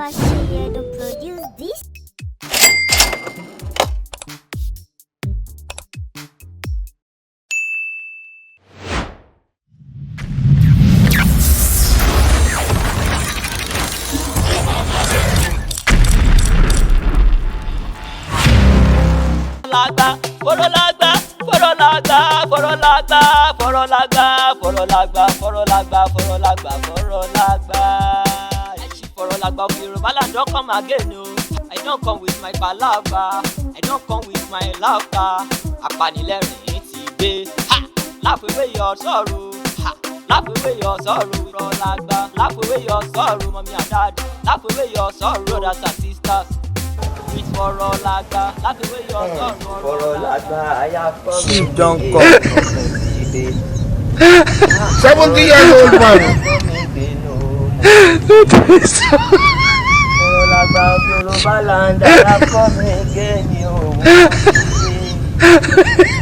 Oluwaseyi Edun produce this. Forolagba, Forolagba, Forolagba, Forolagba, Forolagba, Forolagba, Forolagba, Forolagba. Forolagba of Yoruba land don't come again, no. I don't come with my palava, I don't come with my laughter. Apanilerin ti gbé, ha! Laugh away your sorrow, ha! Laugh away your sorrow, Forolagba. Laugh away your sorrow, mommy and daddy. Laugh away your sorrow, brothers and sisters. With Forolagba, laugh away your sorrow. Forolagba, I have come. She don't come. 70-year-old man. Forolagba of Yoruba land, I have come again, yo.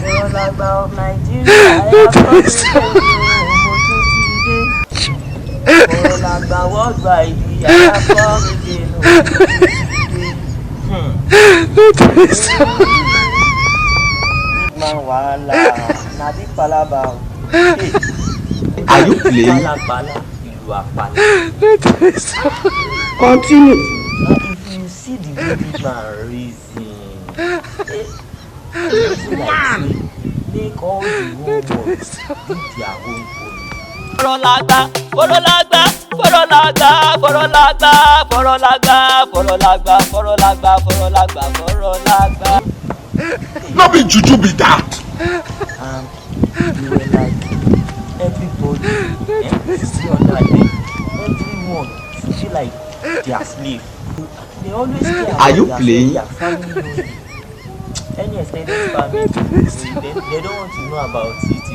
Forolagba of Nigeria, I have come again, yo. Forolagba worldwide, I have come again, man, Wahala, na big palava. Are you playing? Continue. Now, if you see the way big man reason, man, make all the whole world do their own goal. Forolagba, Forolagba, Forolagba, Forolagba, Forolagba, Forolagba, Forolagba, Forolagba, Forolagba. No be juju be that. And you were like, everybody, every other day, everyone should be like their slave. They always care about Are you their playing? Their family only. Any extended family, they don't want to know about it.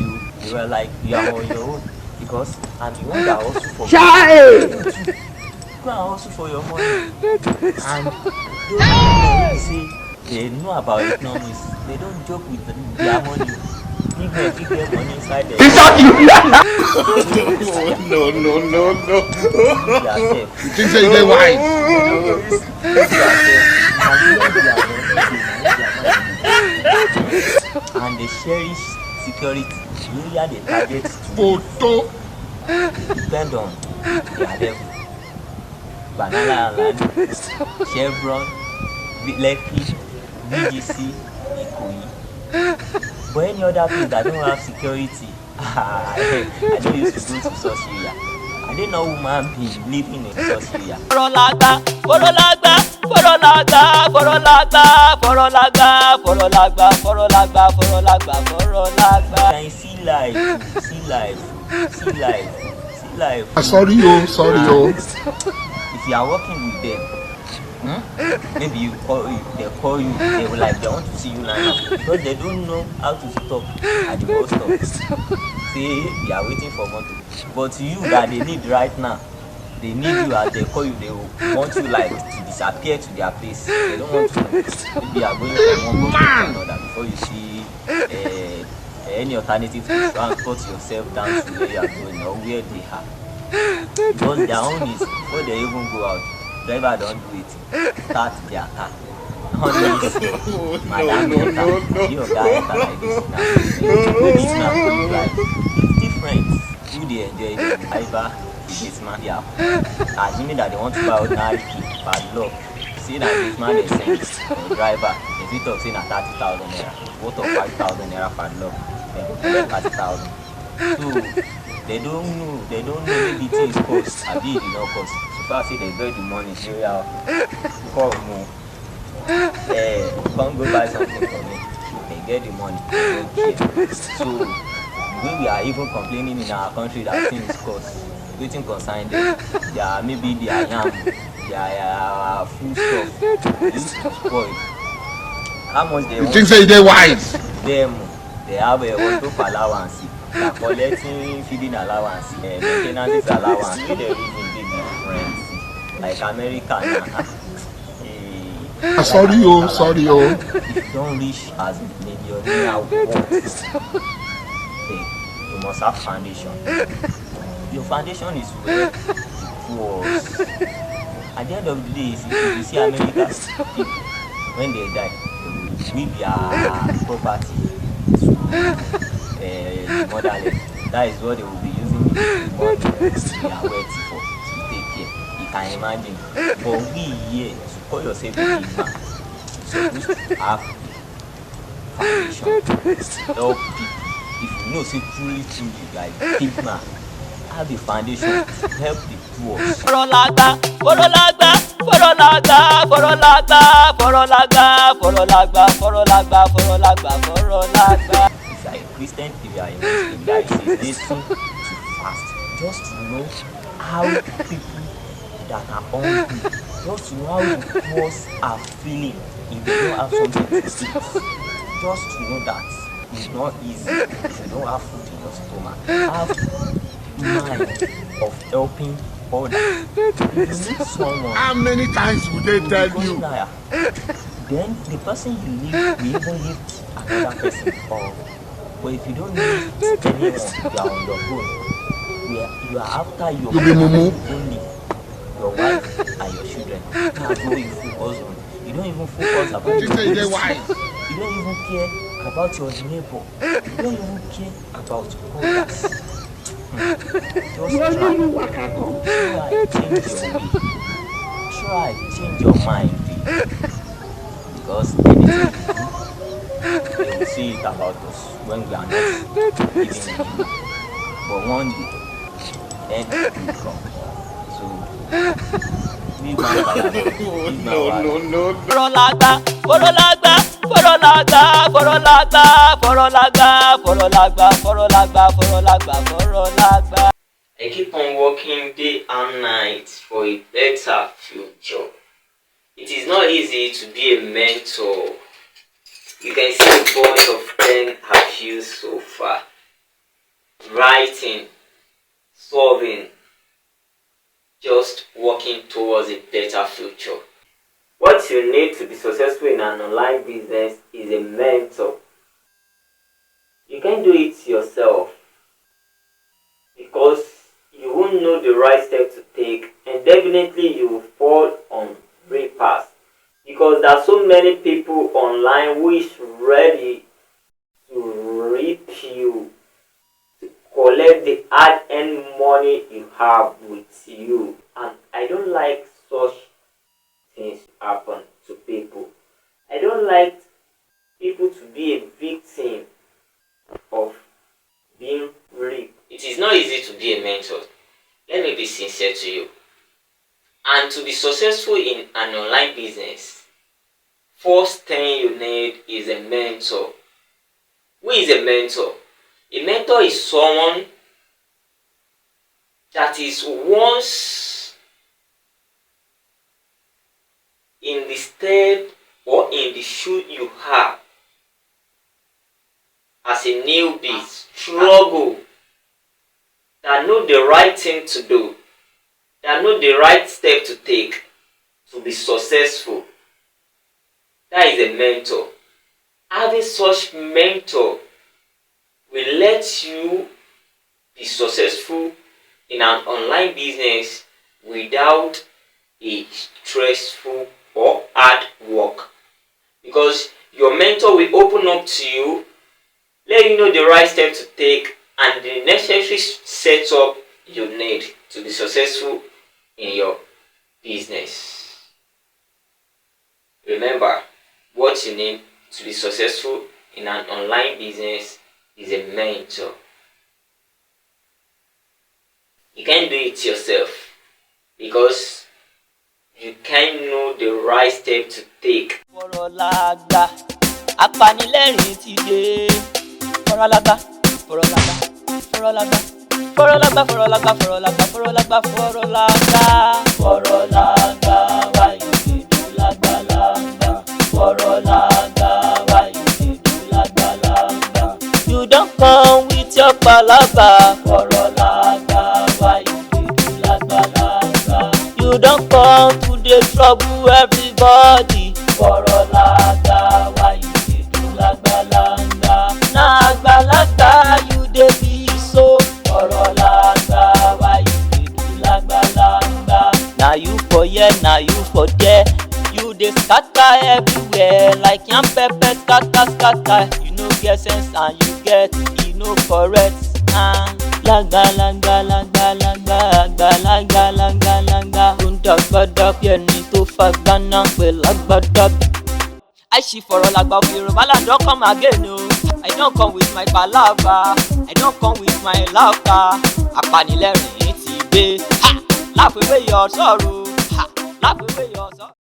You were like, you are on your own. Because I'm the one that also for Child. go and hustle for your money. And those people say they know about economics, they don't joke with their money. Give them money inside there. No. Yourself. You think say they wise? And they cherish security. Area they target Photo. depend on their level. Banana Island, Chevron, Lekki, BGC, Ikoyi. But any other place that don't have security, I don't used to go to such area. I didn't know human being living in such area. Forolagba, Forolagba, Forolagba, Forolagba, Forolagba, Forolagba, Forolagba, Forolagba, Forolagba. Can see life. Sorry, yo. If you are working with them, maybe they call you, they will like, they want to see you now because they don't know how to stop at the bus stop. Say you are waiting for motor, but you that they need right now, they need you as they call you, they will want you like to disappear to their place. They don't want to know. Maybe you are going from one government to another before you see any alternative to transport yourself down to where you are going or where they are. Because their own is before they even go out, driver don't do it. Start their car. Madam enter, your guy enter like this now. This now like it's different. Who they enjoy the driver, this man here. Assuming that they want to buy ordinary key, padlock. See that this man they send the driver, if he talks in at 30,000 naira, worth of 5,000 naira padlock, then 30,000. So they don't know maybe things cost, I did not cost. So far say they get the money, say come more. Come go buy something for me. They get the money, they don't care. So when we are even complaining in our country that things cost, waiting concern them, they are maybe their yam, their food stuff, used to spoil. How much they You think say they wise? Them, they have a wardrobe allowance. They are collecting feeding allowance, maintenance allowance. They the reason big difference. Like America now. Sorry, yo. If you don't reach as maybe your you must have foundation. Your foundation is where the poor At the end of the day, if you see America's people, when they die, they will give their property to the motherland. That is what they will be using the money they are wealthy for to take care. You can imagine. But we here, to call yourself a big man, you're supposed to have foundation, help people. If you know, say truly, like big man, have a foundation to help the poor. Forolagba, Forolagba, Forolagba, Forolagba, Forolagba, Forolagba, Forolagba, Forolagba, Forolagba. If you are a Christian, if you are a Muslim, there is a lesson to fast. Just to know how people that are hungry, just to know how the poor are feeling if they don't have something to eat. Just to know that it's not easy if you don't have food in your stomach. Have mind of helping others. If you need someone, How many times would they tell you? Then the person you leave will even leave another person. But if you don't need anyone, you are on your own. You are after your mumu. Only your wife and your children. That's what you focus on. You don't even focus about You say they wise. You don't even care about your neighbor. You don't even care about others. Just try change your mind, because anything you do, they will see it about us when we are not living in it. But one day, end will come. So leave my No. Forolagba, Forolagba, Forolagba, Forolagba, Forolagba, Forolagba, Forolagba, Forolagba, Forolagba. I keep on working day and night for a better future. It is not easy to be a mentor. You can see a bunch of 10 have used so far. Writing, solving, just working towards a better future. What you need to be successful in an online business is a mentor. You can't do it yourself because you won't know the right step to take, and definitely you will fall on great paths because there are so many people online who is ready to rip you, to collect the hard-earned money you have with you, and I don't like such things happen to people. I don't like people to be a victim of being ripped. It is not easy to be a mentor. Let me be sincere to you. And to be successful in an online business, first thing you need is a mentor. Who is a mentor? A mentor is someone that is once in the step or in the shoe you have as a newbie, struggle, that know the right thing to do, that know the right step to take to be successful. That is a mentor. Having such mentor will let you be successful in an online business without a stressful or hard work, because your mentor will open up to you, let you know the right step to take and the necessary setup you need to be successful in your business. Remember, what you need to be successful in an online business is a mentor. You can't do it yourself because you can't know the right step to take. Forolagba, apanilẹ́rìn ti dé. Forolagba, Forolagba, Forolagba, Forolagba, Forolagba, Forolagba, Forolagba, Forolagba, Forolagba, why you dey do lagba? Forolagba, why you dey do lagba? You don come with your palava. Forolagba, why you dey do lagba? You don come to dey trouble everybody. Forolagba, why you dey do lagba? Na agbalagba you dey be so. Forolagba, why you dey do lagba? Na you for here, na for there. You dey scatter everywhere like yam pepper scatter scatter. You no get sense and you get e no correct. Lagba lagba lagba lagba lagba lagba lagba lagba. Gundagada bí ẹni tó fa gbáná pé lágbádá. I she Forolagba of Yoruba land don come again o. I don come with my palava, I don come with my laughter. Apanilẹ́rìn ti gbé, laugh away your sorrow, laugh away your sorrow.